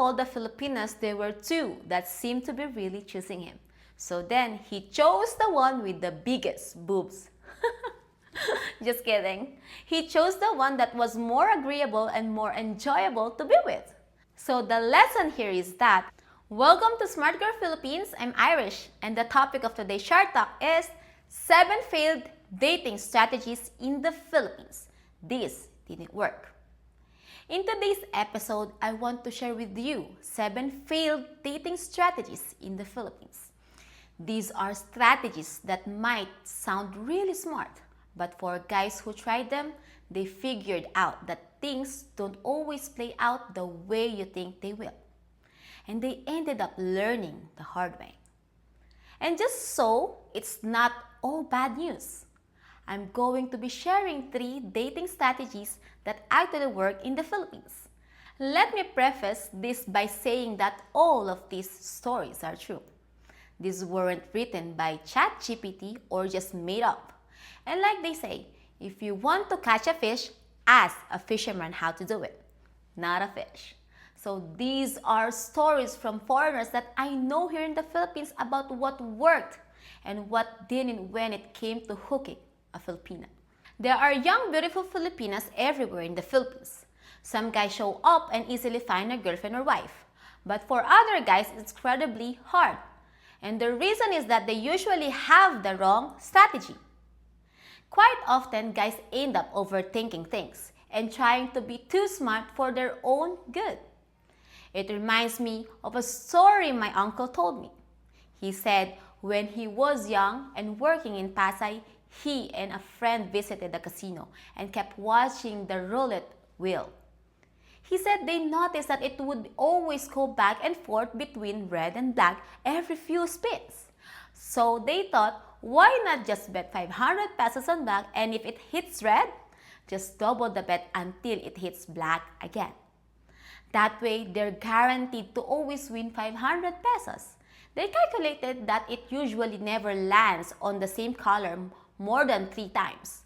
all the Filipinas, there were two that seemed to be really choosing him. So then he chose the one with the biggest boobs. Just kidding. He chose the one that was more agreeable and more enjoyable to be with. So the lesson here is that, welcome to Smart Girl Philippines. I'm Irish, and the topic of today's Shark Talk is 7 failed dating strategies in the Philippines. This didn't work. In today's episode, I want to share with you 7 failed dating strategies in the Philippines. These are strategies that might sound really smart, but for guys who tried them, they figured out that things don't always play out the way you think they will. And they ended up learning the hard way. And just so it's not all bad news, I'm going to be sharing 3 dating strategies that actually work in the Philippines. Let me preface this by saying that all of these stories are true. These weren't written by ChatGPT or just made up. And like they say, if you want to catch a fish, ask a fisherman how to do it, not a fish. So these are stories from foreigners that I know here in the Philippines about what worked and what didn't when it came to hooking a Filipina. There are young, beautiful Filipinas everywhere in the Philippines. Some guys show up and easily find a girlfriend or wife. But for other guys, it's incredibly hard. And the reason is that they usually have the wrong strategy. Quite often, guys end up overthinking things and trying to be too smart for their own good. It reminds me of a story my uncle told me. He said when he was young and working in Pasay, he and a friend visited the casino and kept watching the roulette wheel. He said they noticed that it would always go back and forth between red and black every few spins. So they thought, why not just bet 500 pesos on black, and if it hits red, just double the bet until it hits black again. That way, they're guaranteed to always win 500 pesos. They calculated that it usually never lands on the same color more than 3 times,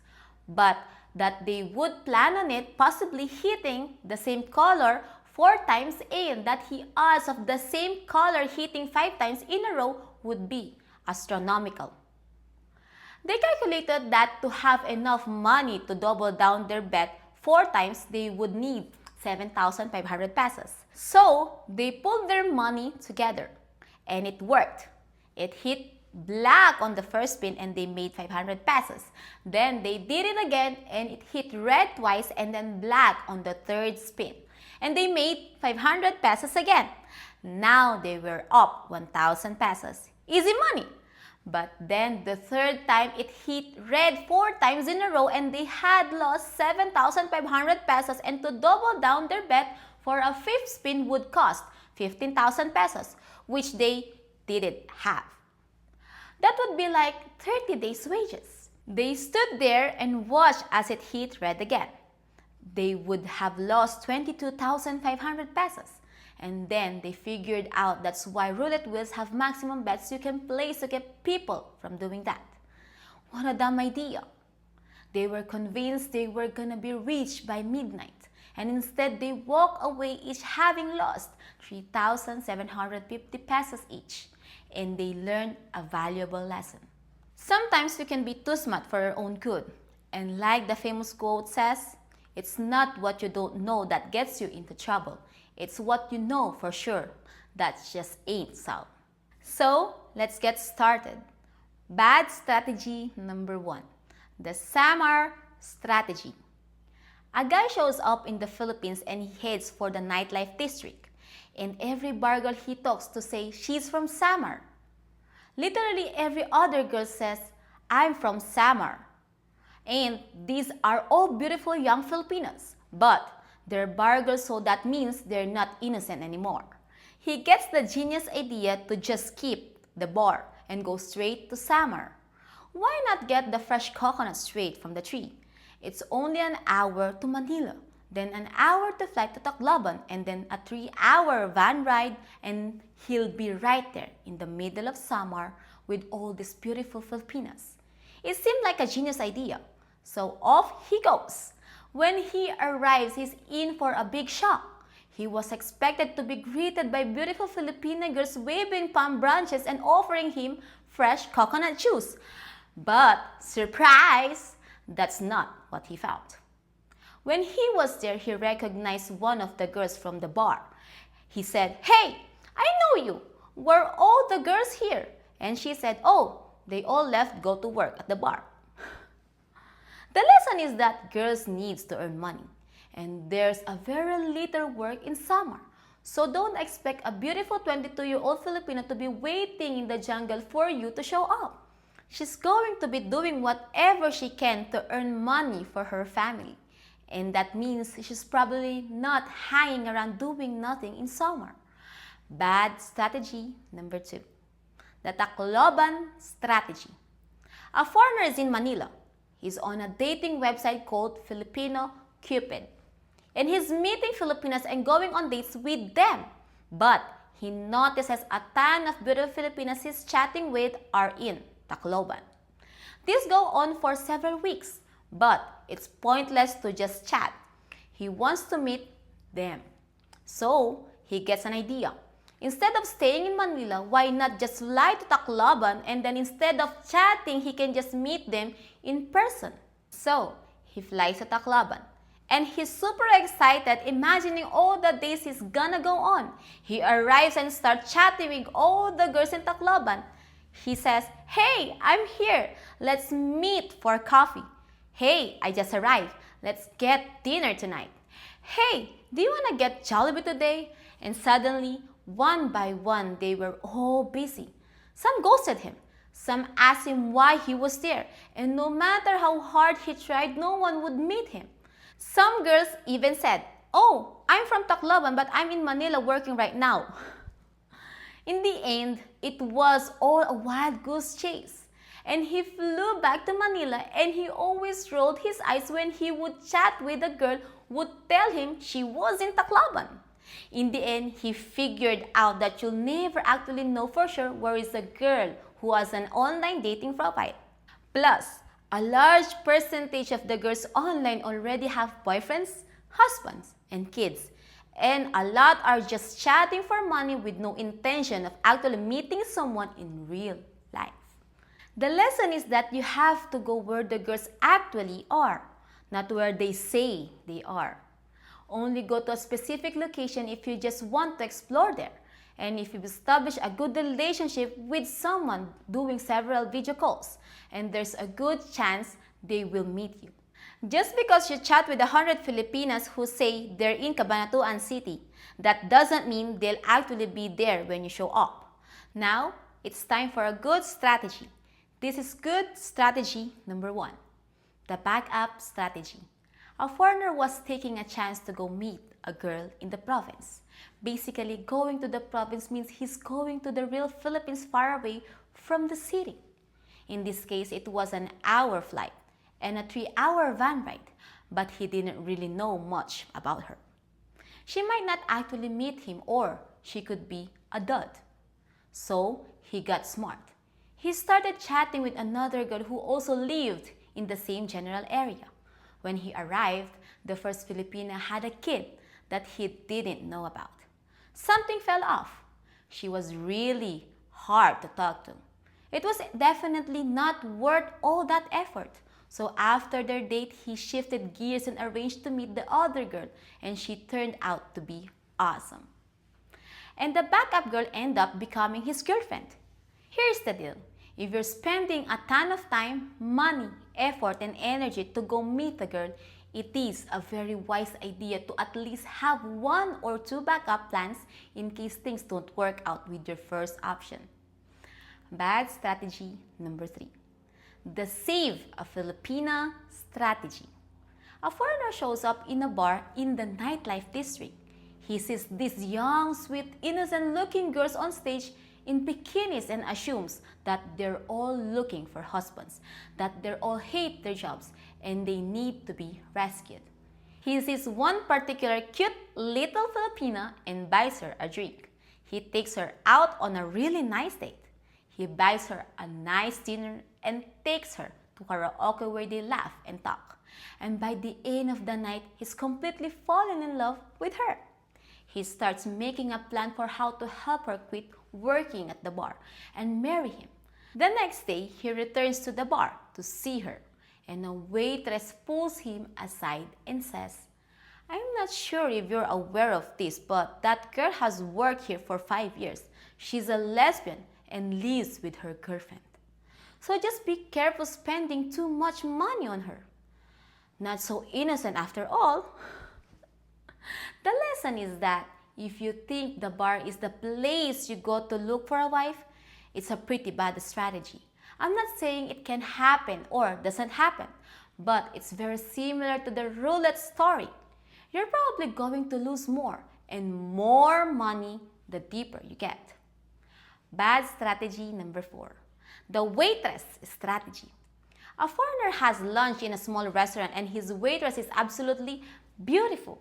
but that they would plan on it possibly hitting the same color 4 times, and that the odds of the same color hitting 5 times in a row would be astronomical. They calculated that to have enough money to double down their bet 4 times, they would need 7,500 pesos. So they pulled their money together, and it worked. It hit black on the first spin and they made 500 pesos. Then they did it again and it hit red twice and then black on the third spin. And they made 500 pesos again. Now they were up 1,000 pesos. Easy money. But then the third time it hit red 4 times in a row and they had lost 7,500 pesos, and to double down their bet for a 5th spin would cost 15,000 pesos, which they didn't have. That would be like 30 days' wages. They stood there and watched as it hit red again. They would have lost 22,500 pesos. And then they figured out that's why roulette wheels have maximum bets you can place to keep people from doing that. What a dumb idea. They were convinced they were gonna be rich by midnight, and instead they walk away each having lost 3,750 pesos each. And they learned a valuable lesson. Sometimes we can be too smart for our own good. And like the famous quote says, it's not what you don't know that gets you into trouble. It's what you know for sure that just ain't so. So let's get started. Bad strategy number 1. The Samar strategy. A guy shows up in the Philippines and he heads for the nightlife district. And every bar girl he talks to say she's from Samar. Literally every other girl says, I'm from Samar. And these are all beautiful young Filipinos. But they're bar girls, so that means they're not innocent anymore. He gets the genius idea to just skip the bar and go straight to Samar. Why not get the fresh coconut straight from the tree? It's only an hour to Manila, then an hour to fly to Tacloban, and then a 3-hour van ride, and he'll be right there in the middle of Samar with all these beautiful Filipinas. It seemed like a genius idea, so off he goes. When he arrives, he's in for a big shock. He was expected to be greeted by beautiful Filipina girls waving palm branches and offering him fresh coconut juice. But, surprise! That's not what he found. When he was there, he recognized one of the girls from the bar. He said, "Hey, I know you. Were all the girls here?" And she said, "Oh, they all left go to work at the bar." The lesson is that girls needs to earn money. And there's a very little work in summer. So don't expect a beautiful 22-year-old Filipina to be waiting in the jungle for you to show up. She's going to be doing whatever she can to earn money for her family. And that means she's probably not hanging around doing nothing in summer. Bad strategy number 2. The Tacloban strategy. A foreigner is in Manila. He's on a dating website called Filipino Cupid. And he's meeting Filipinas and going on dates with them. But he notices a ton of beautiful Filipinas he's chatting with are in Tacloban. This goes on for several weeks. But it's pointless to just chat. He wants to meet them. So, he gets an idea. Instead of staying in Manila, why not just fly to Tacloban and then instead of chatting, he can just meet them in person. So, he flies to Tacloban. And he's super excited imagining all the days he's gonna go on. He arrives and starts chatting with all the girls in Tacloban. He says, "Hey, I'm here. Let's meet for coffee. Hey, I just arrived. Let's get dinner tonight. Hey, do you want to get Jollibee today?" And suddenly, one by one, they were all busy. Some ghosted him. Some asked him why he was there. And no matter how hard he tried, no one would meet him. Some girls even said, "Oh, I'm from Tacloban, but I'm in Manila working right now." In the end, it was all a wild goose chase. And he flew back to Manila and he always rolled his eyes when he would chat with a girl who would tell him she was in Tacloban. In the end, he figured out that you'll never actually know for sure where is a girl who has an online dating profile. Plus, a large percentage of the girls online already have boyfriends, husbands, and kids. And a lot are just chatting for money with no intention of actually meeting someone in real life. The lesson is that you have to go where the girls actually are, not where they say they are. Only go to a specific location if you just want to explore there. And if you establish a good relationship with someone doing several video calls, and there's a good chance they will meet you. Just because you chat with 100 Filipinas who say they're in Cabanatuan City, that doesn't mean they'll actually be there when you show up. Now, it's time for a good strategy. This is good strategy number 1, the backup strategy. A foreigner was taking a chance to go meet a girl in the province. Basically, going to the province means he's going to the real Philippines far away from the city. In this case, it was an hour flight and a 3-hour van ride, but he didn't really know much about her. She might not actually meet him or she could be a dud. So, he got smart. He started chatting with another girl who also lived in the same general area. When he arrived, the first Filipina had a kid that he didn't know about. Something fell off. She was really hard to talk to. It was definitely not worth all that effort. So after their date, he shifted gears and arranged to meet the other girl, and she turned out to be awesome. And the backup girl ended up becoming his girlfriend. Here's the deal. If you're spending a ton of time, money, effort, and energy to go meet a girl, it is a very wise idea to at least have 1 or 2 backup plans in case things don't work out with your first option. Bad strategy number 3. The Save a Filipina strategy. A foreigner shows up in a bar in the nightlife district. He sees these young, sweet, innocent-looking girls on stage in bikinis and assumes that they're all looking for husbands, that they all hate their jobs, and they need to be rescued. He sees one particular cute little Filipina and buys her a drink. He takes her out on a really nice date. He buys her a nice dinner and takes her to karaoke where they laugh and talk. And by the end of the night, he's completely fallen in love with her. he starts making a plan for how to help her quit working at the bar and marry him. The next day, he returns to the bar to see her, and a waitress pulls him aside and says, "I'm not sure if you're aware of this, but that girl has worked here for 5 years. She's a lesbian and lives with her girlfriend. So just be careful spending too much money on her." Not so innocent after all. The lesson is that if you think the bar is the place you go to look for a wife, it's a pretty bad strategy. I'm not saying it can happen or doesn't happen, but it's very similar to the roulette story. You're probably going to lose more and more money the deeper you get. Bad strategy number 4. The waitress strategy. A foreigner has lunch in a small restaurant and his waitress is absolutely beautiful.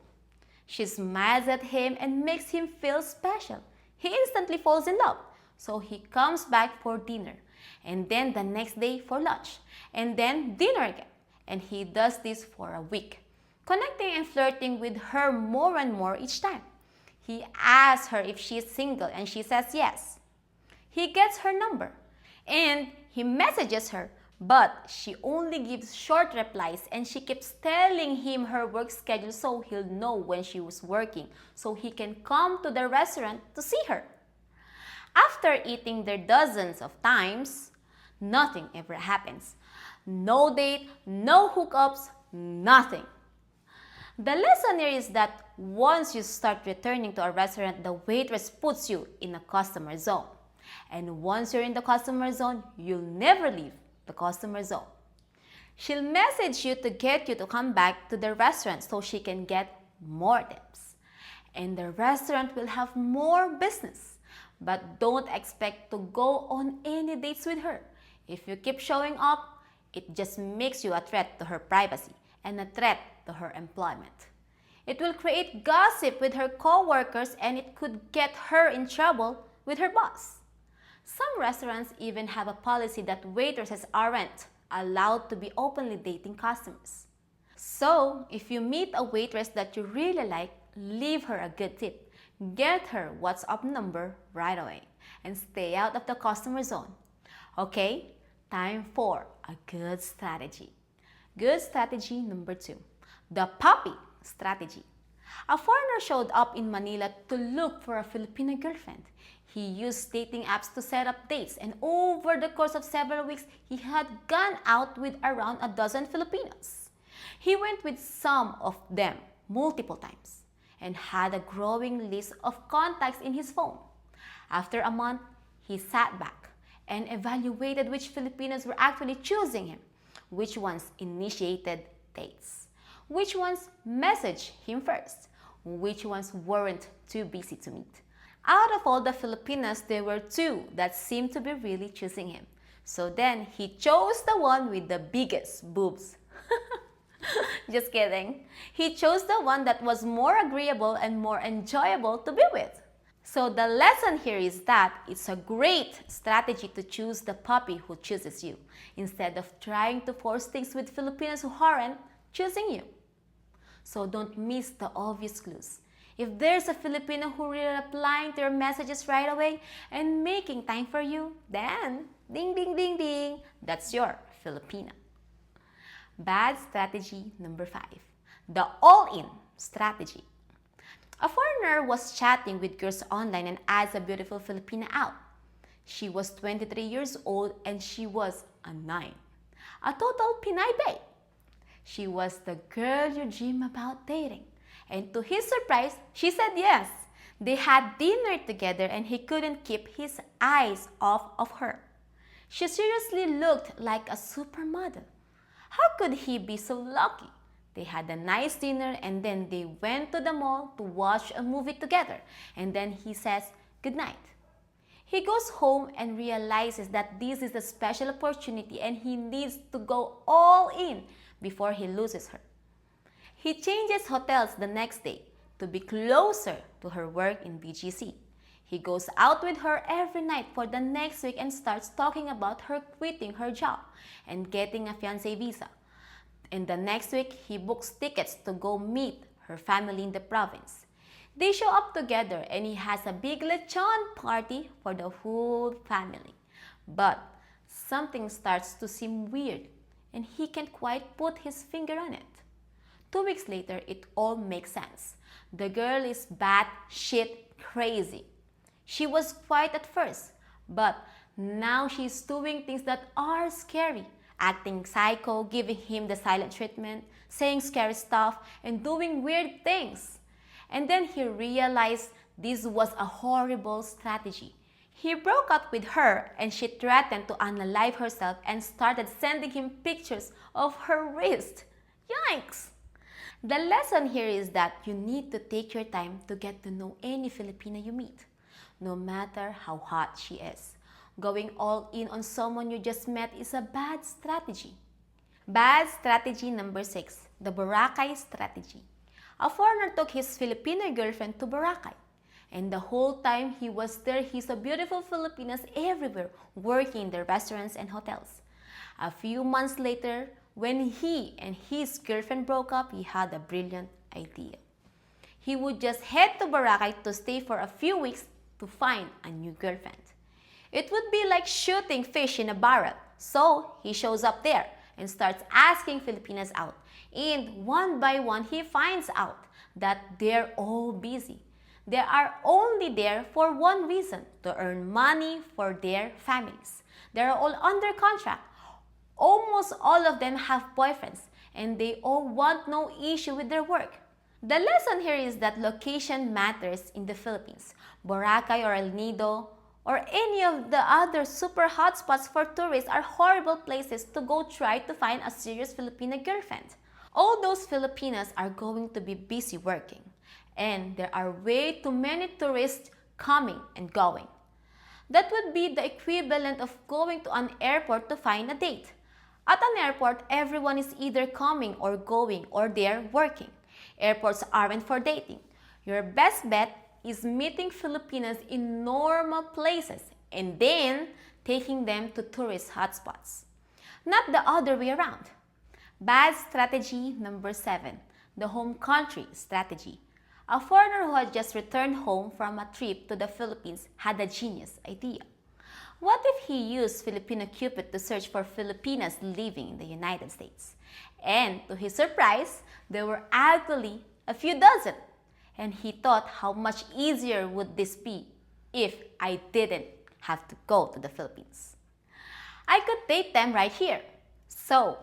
She smiles at him and makes him feel special. He instantly falls in love. So he comes back for dinner, and then the next day for lunch, and then dinner again. And he does this for a week, connecting and flirting with her more and more each time. He asks her if she is single and she says yes. He gets her number and he messages her, but she only gives short replies and she keeps telling him her work schedule so he'll know when she was working so he can come to the restaurant to see her. After eating there dozens of times, nothing ever happens. No date, no hookups, nothing. The lesson here is that once you start returning to a restaurant, the waitress puts you in a customer zone. And once you're in the customer zone, you'll never leave the customer zone. She'll message you to get you to come back to the restaurant so she can get more tips. And the restaurant will have more business. But don't expect to go on any dates with her. If you keep showing up, it just makes you a threat to her privacy and a threat to her employment. It will create gossip with her co-workers and it could get her in trouble with her boss. Some restaurants even have a policy that waitresses aren't allowed to be openly dating customers. So, if you meet a waitress that you really like, leave her a good tip. Get her WhatsApp number right away and stay out of the customer zone. Okay, time for a good strategy. Good strategy number 2, the puppy strategy. A foreigner showed up in Manila to look for a Filipina girlfriend. He used dating apps to set up dates, and over the course of several weeks, he had gone out with around a dozen Filipinos. He went with some of them multiple times and had a growing list of contacts in his phone. After a month, he sat back and evaluated which Filipinos were actually choosing him, which ones initiated dates, which ones messaged him first, which ones weren't too busy to meet. Out of all the Filipinas, there were 2 that seemed to be really choosing him. So then he chose the one with the biggest boobs. Just kidding. He chose the one that was more agreeable and more enjoyable to be with. So the lesson here is that it's a great strategy to choose the puppy who chooses you, instead of trying to force things with Filipinos who aren't choosing you. So don't miss the obvious clues. If there's a Filipino who really replying to your messages right away and making time for you, then ding ding ding ding, that's your Filipina. Bad strategy number 5, the all-in strategy. A foreigner was chatting with girls online and asked a beautiful Filipina out. She was 23 years old and she was a 9. A total Pinay babe. She was the girl you dream about dating. And to his surprise, she said yes. They had dinner together and he couldn't keep his eyes off of her. She seriously looked like a supermodel. How could he be so lucky? They had a nice dinner and then they went to the mall to watch a movie together. And then he says goodnight. He goes home and realizes that this is a special opportunity and he needs to go all in before he loses her. He changes hotels the next day to be closer to her work in BGC. He goes out with her every night for the next week and starts talking about her quitting her job and getting a fiancé visa. And the next week, he books tickets to go meet her family in the province. They show up together and he has a big lechon party for the whole family. But something starts to seem weird and he can't quite put his finger on it. 2 weeks later, it all makes sense. The girl is batshit crazy. She was quiet at first, but now she's doing things that are scary. Acting psycho, giving him the silent treatment, saying scary stuff, and doing weird things. And then he realized this was a horrible strategy. He broke up with her and she threatened to unalive herself and started sending him pictures of her wrist. Yikes! The lesson here is that you need to take your time to get to know any Filipina you meet, no matter how hot she is. Going all in on someone you just met is a bad strategy. Bad strategy number 6, the Boracay strategy. A foreigner took his Filipino girlfriend to Boracay. And the whole time he was there, he saw beautiful Filipinas everywhere working in the restaurants and hotels. A few months later, when he and his girlfriend broke up, he had a brilliant idea. He would just head to Boracay to stay for a few weeks to find a new girlfriend. It would be like shooting fish in a barrel. So he shows up there and starts asking Filipinas out. And one by one, he finds out that they're all busy. They are only there for one reason, to earn money for their families. They're all under contract. Almost all of them have boyfriends and they all want no issue with their work. The lesson here is that location matters in the Philippines. Boracay or El Nido or any of the other super hotspots for tourists are horrible places to go try to find a serious Filipina girlfriend. All those Filipinas are going to be busy working. And there are way too many tourists coming and going. That would be the equivalent of going to an airport to find a date. At an airport, everyone is either coming or going or they're working. Airports aren't for dating. Your best bet is meeting Filipinas in normal places and then taking them to tourist hotspots. Not the other way around. Bad strategy number 7, the home country strategy. A foreigner who had just returned home from a trip to the Philippines had a genius idea. What if he used Filipino Cupid to search for Filipinas living in the United States? And to his surprise, there were actually a few dozen. And he thought, how much easier would this be if I didn't have to go to the Philippines? I could date them right here. So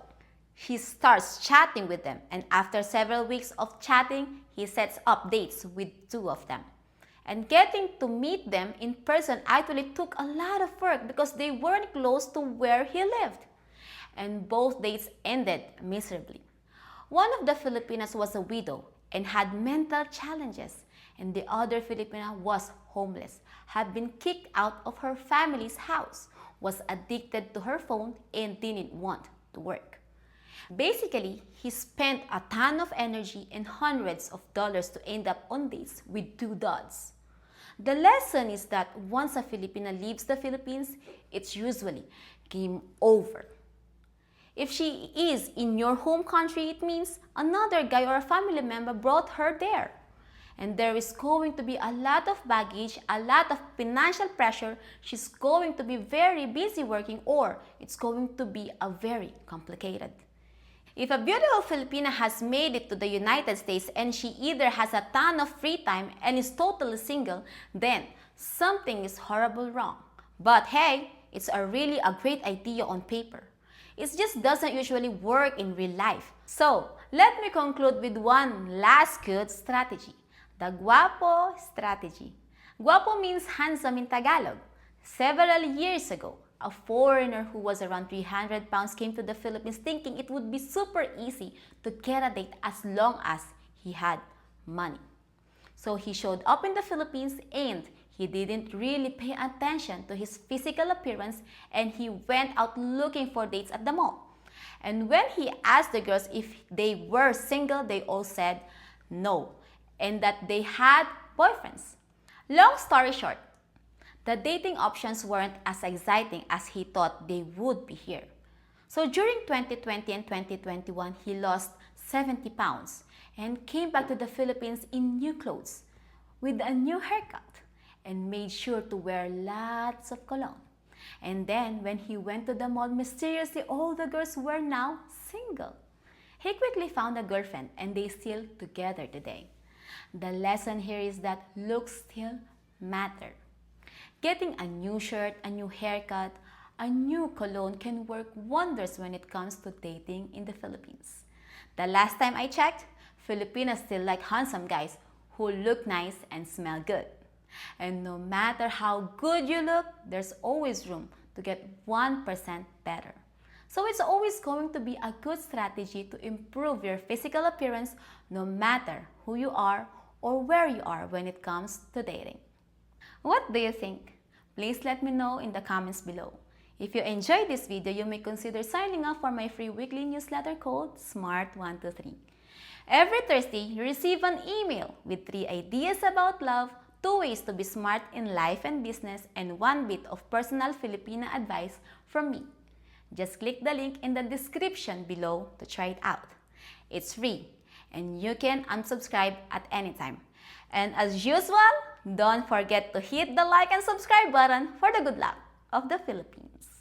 he starts chatting with them, and after several weeks of chatting, he sets up dates with 2 of them. And getting to meet them in person actually took a lot of work because they weren't close to where he lived. And both dates ended miserably. One of the Filipinas was a widow and had mental challenges, and the other Filipina was homeless, had been kicked out of her family's house, was addicted to her phone, and didn't want to work. Basically, he spent a ton of energy and hundreds of dollars to end up on dates with 2 duds. The lesson is that once a Filipina leaves the Philippines, it's usually game over. If she is in your home country, it means another guy or a family member brought her there. And there is going to be a lot of baggage, a lot of financial pressure. She's going to be very busy working, or it's going to be a very complicated. If a beautiful Filipina has made it to the United States and she either has a ton of free time and is totally single, then something is horrible wrong. But hey, it's really a great idea on paper. It just doesn't usually work in real life. So, let me conclude with one last good strategy, the guapo strategy. Guapo means handsome in Tagalog. Several years ago, a foreigner who was around 300 pounds came to the Philippines thinking it would be super easy to get a date as long as he had money. So he showed up in the Philippines and he didn't really pay attention to his physical appearance, and he went out looking for dates at the mall. And when he asked the girls if they were single, they all said no, and that they had boyfriends. Long story short, the dating options weren't as exciting as he thought they would be here. So during 2020 and 2021, he lost 70 pounds and came back to the Philippines in new clothes. with a new haircut and made sure to wear lots of cologne. And then when he went to the mall, mysteriously all the girls were now single. He quickly found a girlfriend and they still together today. The lesson here is that looks still matter. Getting a new shirt, a new haircut, a new cologne can work wonders when it comes to dating in the Philippines. The last time I checked, Filipinas still like handsome guys who look nice and smell good. And no matter how good you look, there's always room to get 1% better. So it's always going to be a good strategy to improve your physical appearance no matter who you are or where you are when it comes to dating. What do you think? Please let me know in the comments below. If you enjoyed this video, you may consider signing up for my free weekly newsletter called SMART123. Every Thursday, you receive an email with 3 ideas about love, 2 ways to be smart in life and business, and 1 bit of personal Filipina advice from me. Just click the link in the description below to try it out. It's free, and you can unsubscribe at any time. And as usual, don't forget to hit the like and subscribe button for the good luck of the Philippines.